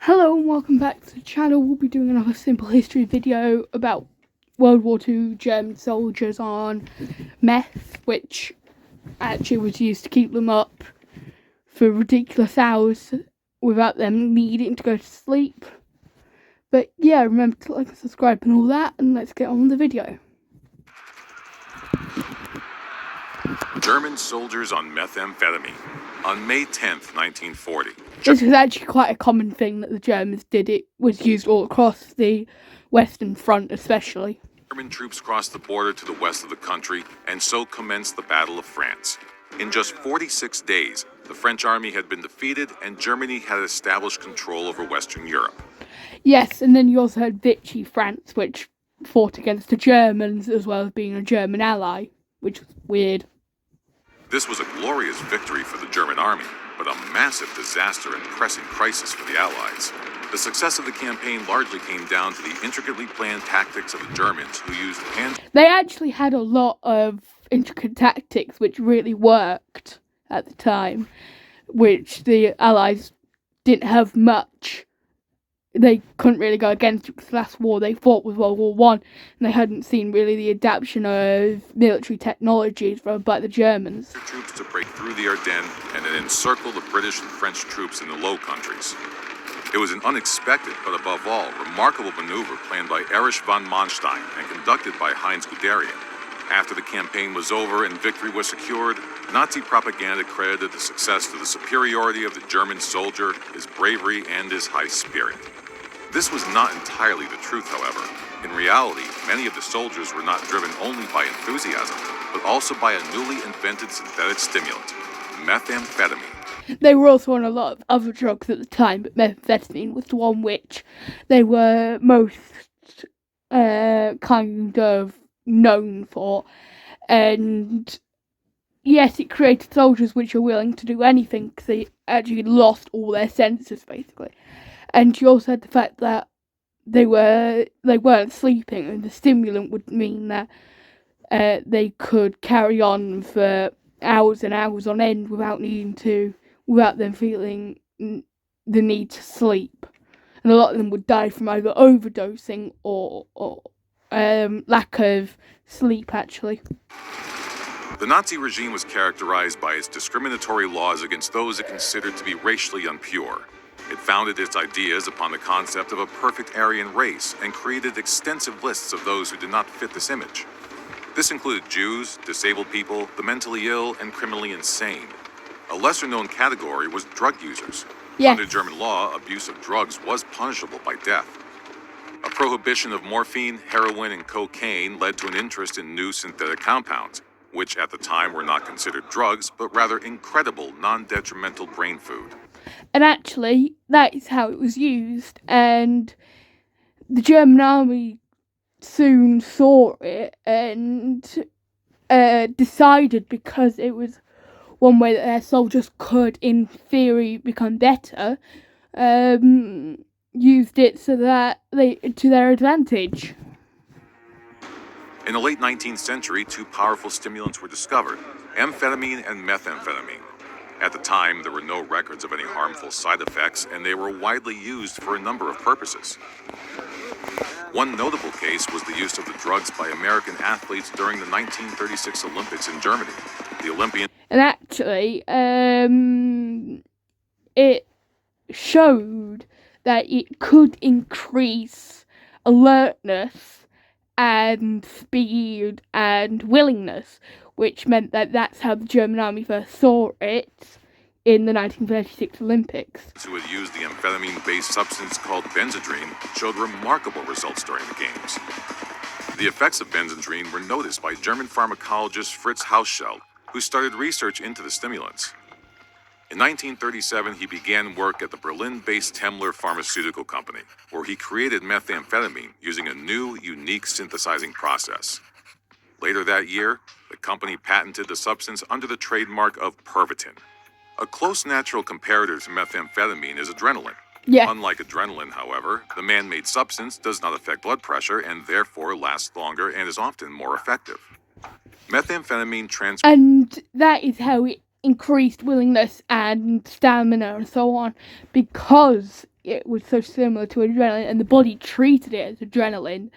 Hello and welcome back to the channel. We'll be doing another simple history video about World War II German soldiers on meth, which actually was used to keep them up for ridiculous hours without them needing to go to sleep. But yeah, remember to like and subscribe and all that, and let's get on with the video. German soldiers on methamphetamine. On May 10th, 1940. This was actually quite a common thing that the Germans did. It was used all across the Western Front especially. German troops crossed the border to the west of the country and so commenced the Battle of France. In just 46 days, the French army had been defeated and Germany had established control over Western Europe. Yes, and then you also had Vichy France, which fought against the Germans as well as being a German ally, which was weird. This was a glorious victory for the German army, but a massive disaster and pressing crisis for the Allies. The success of the campaign largely came down to the intricately planned tactics of the Germans, who used They actually had a lot of intricate tactics which really worked at the time, which the Allies didn't have much. They couldn't really go against it because the last war they fought was World War I, and they hadn't seen really the adaptation of military technologies by the Germans. Troops to break through the Ardennes and then encircle the British and French troops in the Low Countries. It was an unexpected, but above all, remarkable maneuver planned by Erich von Manstein and conducted by Heinz Guderian. After the campaign was over and victory was secured, Nazi propaganda credited the success to the superiority of the German soldier, his bravery, and his high spirit. This was not entirely the truth, however. In reality, many of the soldiers were not driven only by enthusiasm, but also by a newly invented synthetic stimulant, methamphetamine. They were also on a lot of other drugs at the time, but methamphetamine was the one which they were most kind of known for. And yes, it created soldiers which are willing to do anything because they actually lost all their senses, basically. And you also had the fact that they weren't sleeping, and the stimulant would mean that they could carry on for hours and hours on end without them feeling the need to sleep. And a lot of them would die from either overdosing or lack of sleep, actually. The Nazi regime was characterized by its discriminatory laws against those it considered to be racially impure. It founded its ideas upon the concept of a perfect Aryan race and created extensive lists of those who did not fit this image. This included Jews, disabled people, the mentally ill, and criminally insane. A lesser-known category was drug users. Yes. Under German law, abuse of drugs was punishable by death. A prohibition of morphine, heroin, and cocaine led to an interest in new synthetic compounds, which at the time were not considered drugs, but rather incredible, non-detrimental brain food. And actually, that is how it was used, and the German army soon saw it and decided, because it was one way that their soldiers could, in theory, become better, used it so that to their advantage. In the late 19th century, two powerful stimulants were discovered, amphetamine and methamphetamine. At the time, there were no records of any harmful side effects, and they were widely used for a number of purposes. One notable case was the use of the drugs by American athletes during the 1936 Olympics in Germany. The Olympian... And actually, it showed that it could increase alertness and speed and willingness, which meant that that's how the German army first saw it in the 1936 Olympics. Who had used the amphetamine-based substance called Benzedrine showed remarkable results during the games. The effects of Benzedrine were noticed by German pharmacologist Fritz Hausscheld, who started research into the stimulants. In 1937, he began work at the Berlin-based Temmler Pharmaceutical Company, where he created methamphetamine using a new, unique synthesizing process. Later that year, the company patented the substance under the trademark of Pervitin. A close natural comparator to methamphetamine is adrenaline. Yeah. Unlike adrenaline, however, the man-made substance does not affect blood pressure and therefore lasts longer and is often more effective. Methamphetamine And that is how it increased willingness and stamina and so on, because it was so similar to adrenaline, and the body treated it as adrenaline,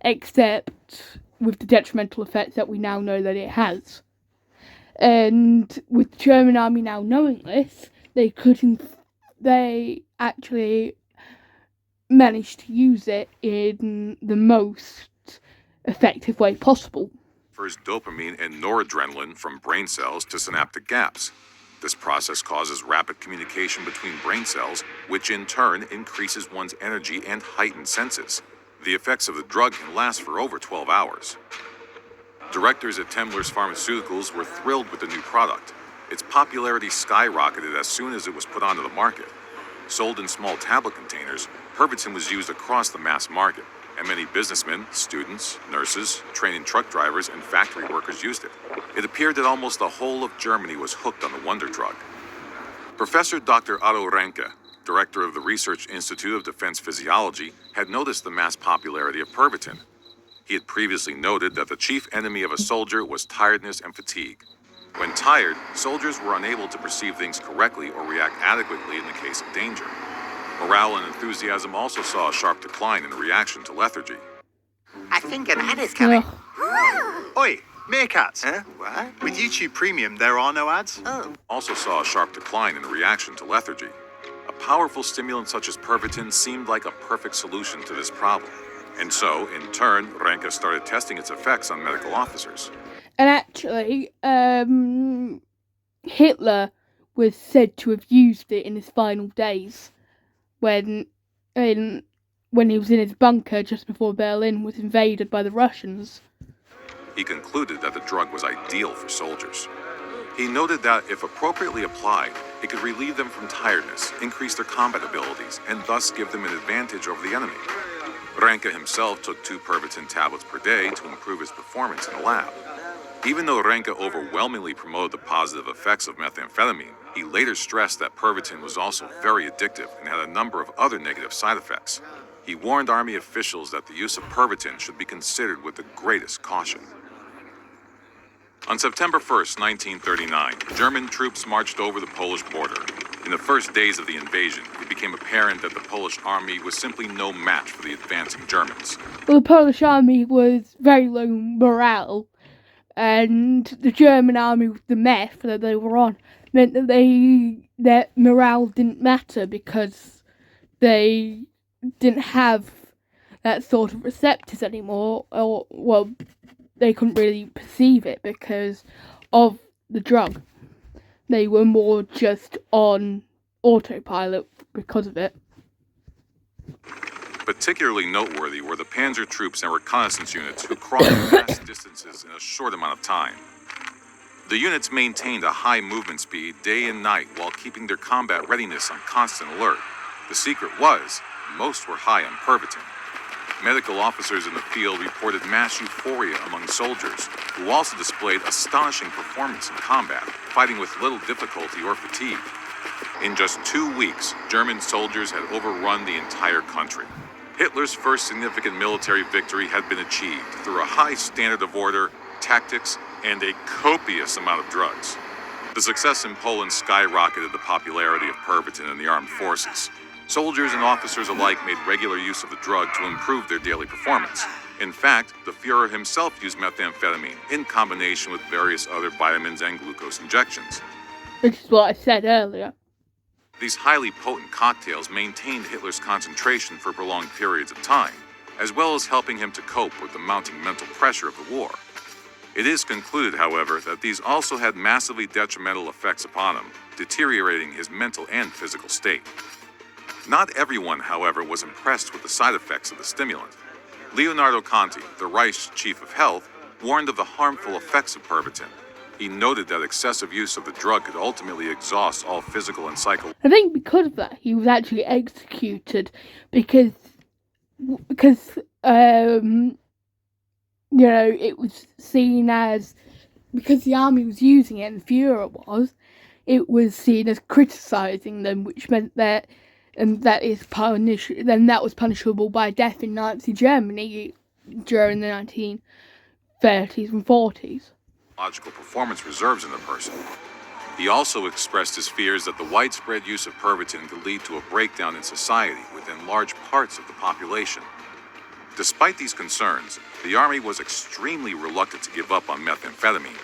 except with the detrimental effects that we now know that it has. And with the German army now knowing this, they actually managed to use it in the most effective way possible. First dopamine and noradrenaline from brain cells to synaptic gaps. This process causes rapid communication between brain cells, which in turn increases one's energy and heightened senses. The effects of the drug can last for over 12 hours. Directors at Tembler's Pharmaceuticals were thrilled with the new product. Its popularity skyrocketed as soon as it was put onto the market. Sold in small tablet containers, Pervitin was used across the mass market, and many businessmen, students, nurses, trained truck drivers, and factory workers used it. It appeared that almost the whole of Germany was hooked on the wonder drug. Professor Dr. Otto Ranke, director of the Research Institute of Defense Physiology, had noticed the mass popularity of Pervitin. He had previously noted that the chief enemy of a soldier was tiredness and fatigue. When tired, soldiers were unable to perceive things correctly or react adequately in the case of danger. Morale and enthusiasm also saw a sharp decline in reaction to lethargy. I think an ad is coming. Oi, meerkats. Huh? What? With YouTube Premium, there are no ads. Oh. Also saw a sharp decline in reaction to lethargy. A powerful stimulant such as Pervitin seemed like a perfect solution to this problem. And so, in turn, Ranke started testing its effects on medical officers. And actually, Hitler was said to have used it in his final days when he was in his bunker just before Berlin was invaded by the Russians. He concluded that the drug was ideal for soldiers. He noted that if appropriately applied, it could relieve them from tiredness, increase their combat abilities, and thus give them an advantage over the enemy. Ranke himself took 2 Pervitin tablets per day to improve his performance in the lab. Even though Ranke overwhelmingly promoted the positive effects of methamphetamine, he later stressed that Pervitin was also very addictive and had a number of other negative side effects. He warned Army officials that the use of Pervitin should be considered with the greatest caution. On September 1st, 1939, German troops marched over the Polish border. In the first days of the invasion, it became apparent that the Polish army was simply no match for the advancing Germans. Well, the Polish army was very low morale, and the German army with the meth that they were on meant that their morale didn't matter because they didn't have that sort of receptors anymore, or, well, they couldn't really perceive it because of the drug. They were more just on autopilot because of it. Particularly noteworthy were the panzer troops and reconnaissance units who crossed vast distances in a short amount of time. The units maintained a high movement speed day and night while keeping their combat readiness on constant alert. The secret was, most were high on Pervitin. Medical officers in the field reported mass euphoria among soldiers, who also displayed astonishing performance in combat, fighting with little difficulty or fatigue. In just 2 weeks, German soldiers had overrun the entire country. Hitler's first significant military victory had been achieved through a high standard of order, tactics, and a copious amount of drugs. The success in Poland skyrocketed the popularity of Pervitin in the armed forces. Soldiers and officers alike made regular use of the drug to improve their daily performance. In fact, the Führer himself used methamphetamine in combination with various other vitamins and glucose injections. Which is what I said earlier. These highly potent cocktails maintained Hitler's concentration for prolonged periods of time, as well as helping him to cope with the mounting mental pressure of the war. It is concluded, however, that these also had massively detrimental effects upon him, deteriorating his mental and physical state. Not everyone, however, was impressed with the side effects of the stimulant. Leonardo Conti, the Reich's chief of health, warned of the harmful effects of Pervitin. He noted that excessive use of the drug could ultimately exhaust all physical and psychological. I think because of that, he was actually executed because it was seen as, because the army was using it and the Führer was, it was seen as criticising them, which meant that that was punishable by death in Nazi Germany during the 1930s and 40s. Logical performance reserves in the person. He also expressed his fears that the widespread use of Pervitin could lead to a breakdown in society within large parts of the population. Despite these concerns, the army was extremely reluctant to give up on methamphetamine.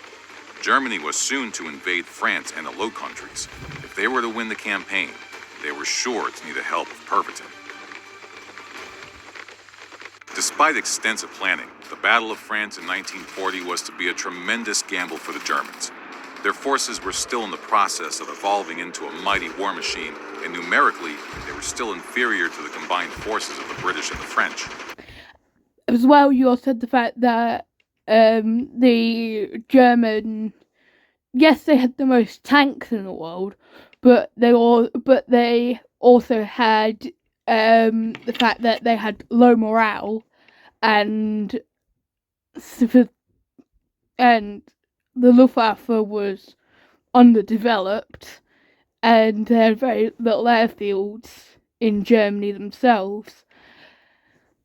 Germany was soon to invade France and the Low Countries. If they were to win the campaign, they were sure to need the help of Pervitin. Despite extensive planning, the Battle of France in 1940 was to be a tremendous gamble for the Germans. Their forces were still in the process of evolving into a mighty war machine, and numerically, they were still inferior to the combined forces of the British and the French. As well, you also had the fact that the German, yes, they had the most tanks in the world, but they also had the fact that they had low morale, and the Luftwaffe was underdeveloped, and they had very little airfields in Germany themselves.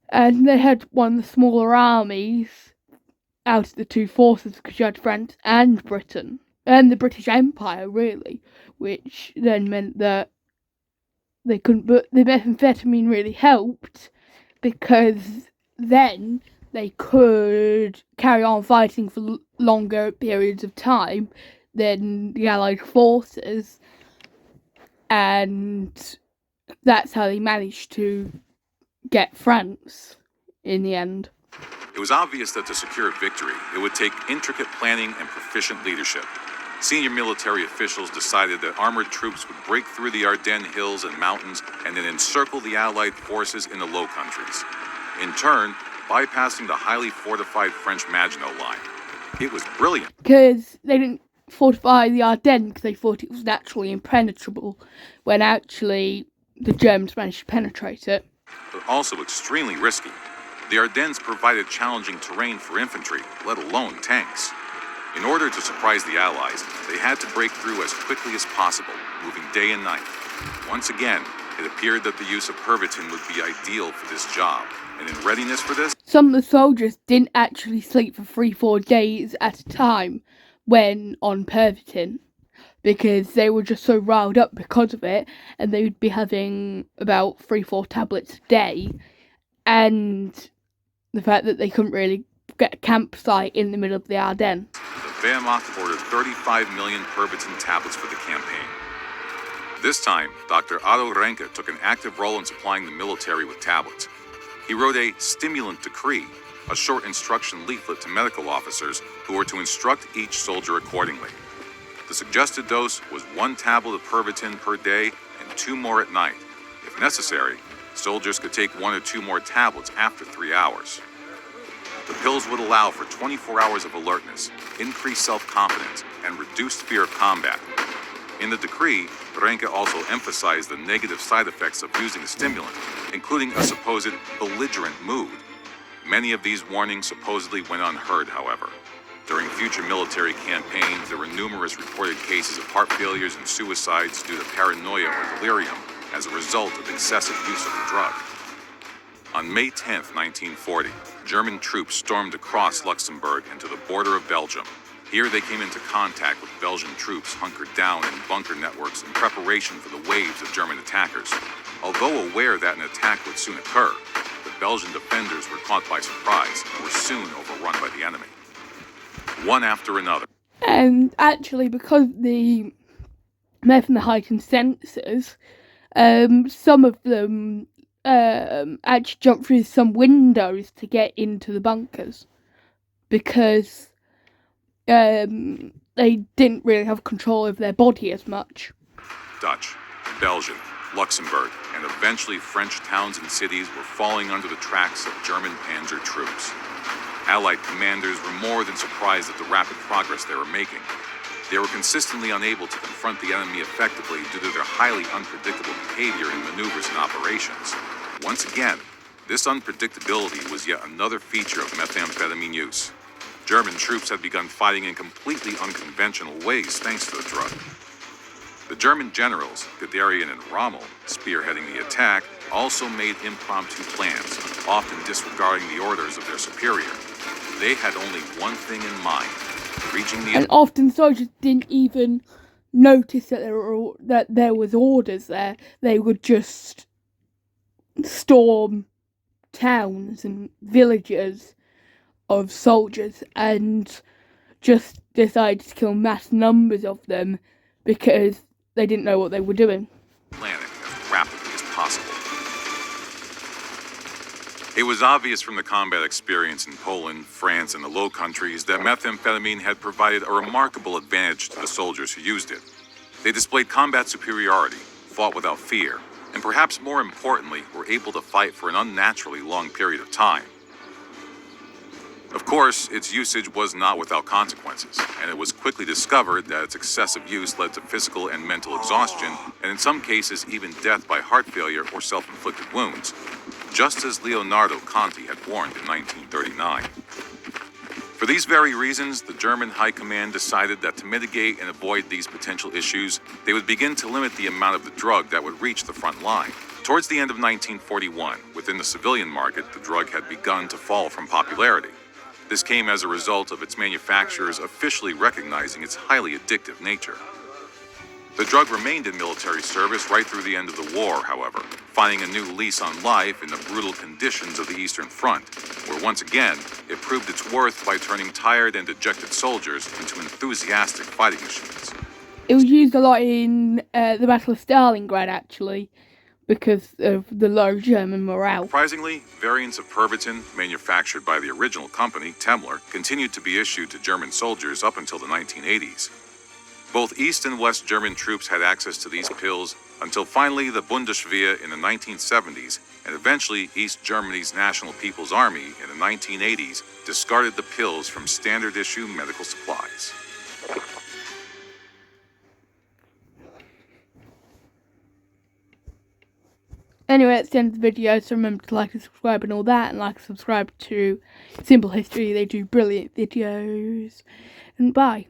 And they had one of the smaller armies out of the two forces, because you had France and Britain, and the British Empire, really, which then meant that they couldn't, but the methamphetamine really helped, because then they could carry on fighting for longer periods of time than the Allied forces, and that's how they managed to get France in the end. It was obvious that to secure victory, it would take intricate planning and proficient leadership. Senior military officials decided that armored troops would break through the Ardennes hills and mountains and then encircle the Allied forces in the Low Countries, in turn bypassing the highly fortified French Maginot Line. It was brilliant. Because they didn't fortify the Ardennes because they thought it was naturally impenetrable, when actually the Germans managed to penetrate it. But also extremely risky. The Ardennes provided challenging terrain for infantry, let alone tanks. In order to surprise the Allies, they had to break through as quickly as possible, moving day and night. Once again, it appeared that the use of Pervitin would be ideal for this job, and in readiness for this, some of the soldiers didn't actually sleep for 3-4 days at a time when on Pervitin, because they were just so riled up because of it, and they would be having about 3-4 tablets a day, and the fact that they couldn't really get a campsite in the middle of the Ardennes. the Wehrmacht ordered 35 million Pervitin tablets for the campaign. This time, Dr. Otto Ranke took an active role in supplying the military with tablets. He wrote a stimulant decree, a short instruction leaflet to medical officers who were to instruct each soldier accordingly. The suggested dose was 1 tablet of Pervitin per day and 2 more at night. If necessary, soldiers could take 1 or 2 more tablets after 3 hours. The pills would allow for 24 hours of alertness, increased self-confidence, and reduced fear of combat. In the decree, Ranke also emphasized the negative side effects of using the stimulant, including a supposed belligerent mood. Many of these warnings supposedly went unheard, however. During future military campaigns, there were numerous reported cases of heart failures and suicides due to paranoia or delirium as a result of excessive use of the drug. On May 10, 1940, German troops stormed across Luxembourg and to the border of Belgium. Here they came into contact with Belgian troops hunkered down in bunker networks in preparation for the waves of German attackers. Although aware that an attack would soon occur, the Belgian defenders were caught by surprise and were soon overrun by the enemy. One after another. And actually, because the meth and the heightened senses, some of them actually jumped through some windows to get into the bunkers, because they didn't really have control of their body as much. Dutch, Belgian, Luxembourg, and eventually French towns and cities were falling under the tracks of German panzer troops. Allied commanders were more than surprised at the rapid progress they were making. They were consistently unable to confront the enemy effectively due to their highly unpredictable behavior in maneuvers and operations. Once again, this unpredictability was yet another feature of methamphetamine use. German troops had begun fighting in completely unconventional ways thanks to the drug. The German generals, Guderian and Rommel, spearheading the attack, also made impromptu plans, often disregarding the orders of their superior. They had only one thing in mind, reaching the... And often soldiers didn't even noticed that there was orders there, they would just storm towns and villages of soldiers and just decided to kill mass numbers of them because they didn't know what they were doing. Planet as rapidly as possible. It was obvious from the combat experience in Poland, France, and the Low Countries that methamphetamine had provided a remarkable advantage to the soldiers who used it. They displayed combat superiority, fought without fear, and perhaps more importantly, were able to fight for an unnaturally long period of time. Of course, its usage was not without consequences, and it was quickly discovered that its excessive use led to physical and mental exhaustion, and in some cases even death by heart failure or self-inflicted wounds, just as Leonardo Conti had warned in 1939. For these very reasons, the German High Command decided that to mitigate and avoid these potential issues, they would begin to limit the amount of the drug that would reach the front line. Towards the end of 1941, within the civilian market, the drug had begun to fall from popularity. This came as a result of its manufacturers officially recognizing its highly addictive nature. The drug remained in military service right through the end of the war, however, finding a new lease on life in the brutal conditions of the Eastern Front, where once again, it proved its worth by turning tired and dejected soldiers into enthusiastic fighting machines. It was used a lot in the Battle of Stalingrad, actually, because of the low German morale. Surprisingly, variants of Pervitin, manufactured by the original company, Temmler, continued to be issued to German soldiers up until the 1980s. Both East and West German troops had access to these pills until finally the Bundeswehr in the 1970s and eventually East Germany's National People's Army in the 1980s discarded the pills from standard issue medical supplies. Anyway, that's the end of the video, so remember to like and subscribe and all that, and like and subscribe to Simple History. They do brilliant videos. And bye.